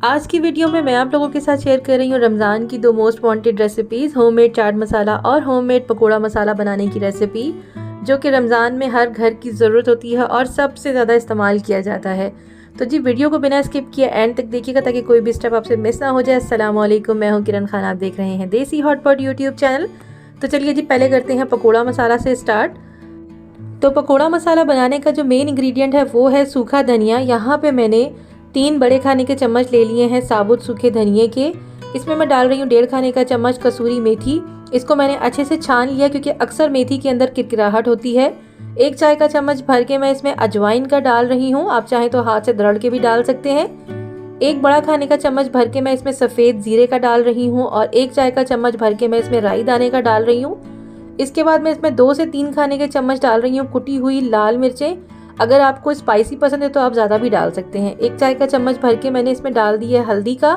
आज की वीडियो में मैं आप लोगों के साथ शेयर कर रही हूँ रमज़ान की 2 most wanted recipes, homemade chaat masala और होममेड पकोड़ा मसाला बनाने की रेसिपी, जो कि रमज़ान में हर घर की ज़रूरत होती है और सबसे ज़्यादा इस्तेमाल किया जाता है। तो जी वीडियो को बिना स्किप किए एंड तक देखिएगा ताकि कोई भी स्टेप आपसे मिस ना हो जाए। अस्सलाम वालेकुम, मैं हूँ किरण खान, आप देख रहे हैं देसी हॉटपॉट यूट्यूब चैनल। तो चलिए जी पहले करते हैं पकोड़ा मसाला से स्टार्ट। तो पकोड़ा मसाला बनाने का जो मेन इंग्रेडिएंट है वो है सूखा धनिया। यहाँ पे मैंने 3 बड़े खाने के चम्मच ले लिए हैं साबुत सूखे धनिये के। इसमें मैं डाल रही हूँ 1.5 खाने का चम्मच कसूरी मेथी। इसको मैंने अच्छे से छान लिया क्योंकि अक्सर मेथी के अंदर किरकिराहट होती है। 1 चाय का चम्मच भर के मैं इसमें अजवाइन का डाल रही हूँ, आप चाहें तो हाथ से दरड़ के भी डाल सकते हैं। 1 बड़ा खाने का चम्मच भर के मैं इसमें सफ़ेद जीरे का डाल रही हूँ और 1 चाय का चम्मच भर के मैं इसमें राई दाने का डाल रही हूँ। इसके बाद मैं इसमें 2 से 3 खाने के चम्मच डाल रही हूँ कुटी हुई लाल मिर्चें। अगर आपको स्पाइसी पसंद है तो आप ज़्यादा भी डाल सकते हैं। 1 चाय का चम्मच भर के मैंने इसमें डाल दिया है हल्दी का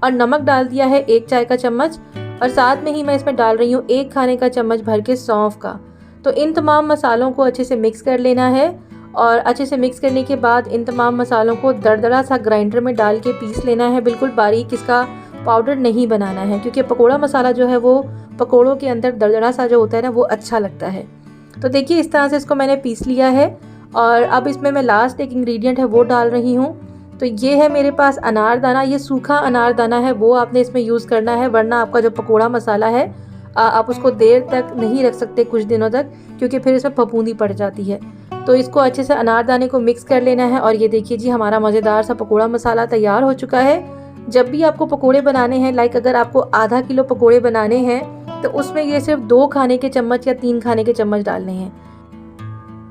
और नमक डाल दिया है 1 चाय का चम्मच, और साथ में ही मैं इसमें डाल रही हूँ 1 खाने का चम्मच भर के सौंफ का। तो इन तमाम मसालों को अच्छे से मिक्स कर लेना है और अच्छे से मिक्स करने के बाद इन तमाम मसालों को दरदरा सा ग्राइंडर में डाल के पीस लेना है। बिल्कुल बारीक इसका पाउडर नहीं बनाना है क्योंकि पकोड़ा मसाला जो है वो पकोड़ों के अंदर दरदरा सा जो होता है ना वो अच्छा लगता है। तो देखिए इस तरह से इसको मैंने पीस लिया है और अब इसमें मैं लास्ट एक इंग्रेडिएंट है वो डाल रही हूँ। तो ये है मेरे पास अनारदाना, ये सूखा अनारदाना है, वो आपने इसमें यूज़ करना है, वरना आपका जो पकोड़ा मसाला है आप उसको देर तक नहीं रख सकते, कुछ दिनों तक, क्योंकि फिर इसमें फफूंदी पड़ जाती है। तो इसको अच्छे से अनारदाने को मिक्स कर लेना है और ये देखिए जी हमारा मज़ेदार सा पकोड़ा मसाला तैयार हो चुका है। जब भी आपको पकोड़े बनाने हैं, लाइक अगर आपको आधा किलो पकोड़े बनाने हैं तो उसमें ये सिर्फ 2 खाने के चम्मच या 3 खाने के चम्मच डालने हैं।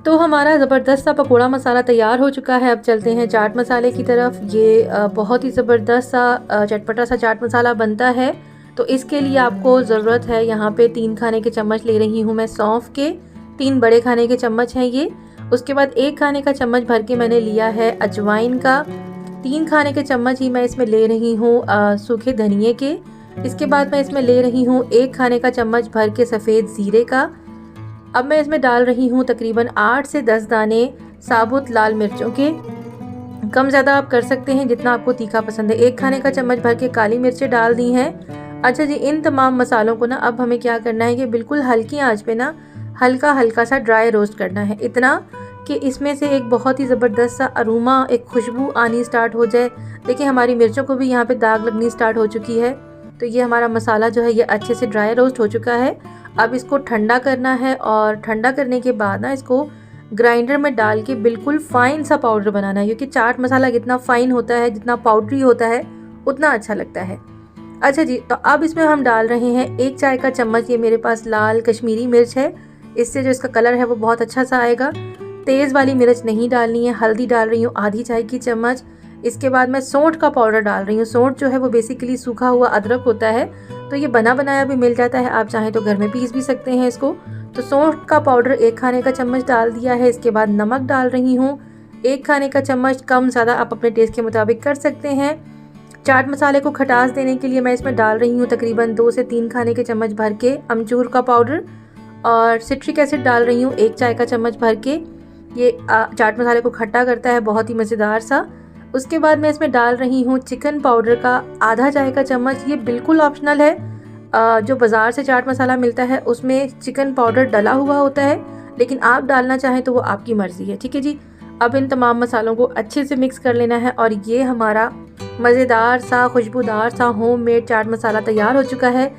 तो हमारा ज़बरदस्त सा पकोड़ा मसाला तैयार हो चुका है। अब चलते हैं चाट मसाले की तरफ। ये बहुत ही ज़बरदस्त सा चटपटा सा चाट मसाला बनता है। तो इसके लिए आपको ज़रूरत है, यहाँ पे 3 खाने के चम्मच ले रही हूँ मैं सौंफ के, 3 बड़े खाने के चम्मच हैं ये। उसके बाद 1 खाने का चम्मच भर के मैंने लिया है अजवाइन का, 3 खाने के चम्मच ही मैं इसमें ले रही हूँ सूखे धनिये के। इसके बाद मैं इसमें ले रही हूँ 1 खाने का चम्मच भर के सफ़ेद ज़ीरे का। अब मैं इसमें डाल रही हूँ तकरीबन 8 से 10 दाने साबुत लाल मिर्चों के। कम ज़्यादा आप कर सकते हैं जितना आपको तीखा पसंद है। 1 खाने का चम्मच भर के काली मिर्चें डाल दी हैं। अच्छा जी, इन तमाम मसालों को ना अब हमें क्या करना है कि बिल्कुल हल्की आंच पे ना हल्का हल्का सा ड्राई रोस्ट करना है, इतना कि इसमें से एक बहुत ही ज़बरदस्त सा अरोमा, एक खुशबू आनी स्टार्ट हो जाए। देखिए हमारी मिर्चों को भी यहाँ पे दाग लगनी स्टार्ट हो चुकी है। तो ये हमारा मसाला जो है ये अच्छे से ड्राई रोस्ट हो चुका है। अब इसको ठंडा करना है और ठंडा करने के बाद ना इसको ग्राइंडर में डाल के बिल्कुल फ़ाइन सा पाउडर बनाना है, क्योंकि चाट मसाला जितना फ़ाइन होता है, जितना पाउडरी होता है, उतना अच्छा लगता है। अच्छा जी, तो अब इसमें हम डाल रहे हैं 1 चाय का चम्मच, ये मेरे पास लाल कश्मीरी मिर्च है, इससे जो इसका कलर है वो बहुत अच्छा सा आएगा। तेज़ वाली मिर्च नहीं डालनी है। हल्दी डाल रही हूँ आधी चाय की चम्मच। इसके बाद मैं सौंठ का पाउडर डाल रही हूँ। सौंठ जो है वो बेसिकली सूखा हुआ अदरक होता है, तो ये बना बनाया भी मिल जाता है, आप चाहें तो घर में पीस भी सकते हैं इसको। तो सौंठ का पाउडर 1 खाने का चम्मच डाल दिया है। इसके बाद नमक डाल रही हूँ 1 खाने का चम्मच, कम ज़्यादा आप अपने टेस्ट के मुताबिक कर सकते हैं। चाट मसाले को खटास देने के लिए मैं इसमें डाल रही हूँ तकरीबन 2 से 3 खाने के चम्मच भर के अमचूर का पाउडर, और सिट्रिक एसिड डाल रही हूँ 1 चाय का चम्मच भर के। ये चाट मसाले को खट्टा करता है, बहुत ही मज़ेदार सा। उसके बाद मैं इसमें डाल रही हूँ चिकन पाउडर का आधा चाय का चम्मच। ये बिल्कुल ऑप्शनल है, जो बाज़ार से चाट मसाला मिलता है उसमें चिकन पाउडर डला हुआ होता है, लेकिन आप डालना चाहें तो वो आपकी मर्ज़ी है। ठीक है जी, अब इन तमाम मसालों को अच्छे से मिक्स कर लेना है और ये हमारा मज़ेदार सा खुशबूदार सा होममेड चाट मसाला तैयार हो चुका है।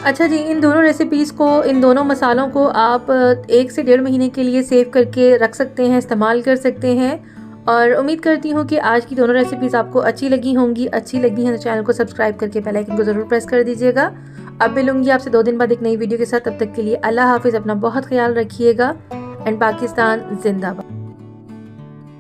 अच्छा जी, इन दोनों रेसिपीज़ को, इन दोनों मसालों को आप 1 से 1.5 महीने के लिए सेव करके रख सकते हैं, इस्तेमाल कर सकते हैं। और उम्मीद करती हूँ कि आज की दोनों रेसिपीज़ आपको अच्छी लगी होंगी। अच्छी लगी हैं तो चैनल को सब्सक्राइब करके बेल आइकन को ज़रूर प्रेस कर दीजिएगा। अब मिलूंगी आपसे 2 दिन बाद एक नई वीडियो के साथ। तब तक के लिए अल्लाह हाफिज़, अपना बहुत ख्याल रखिएगा एंड पाकिस्तान जिंदाबाद।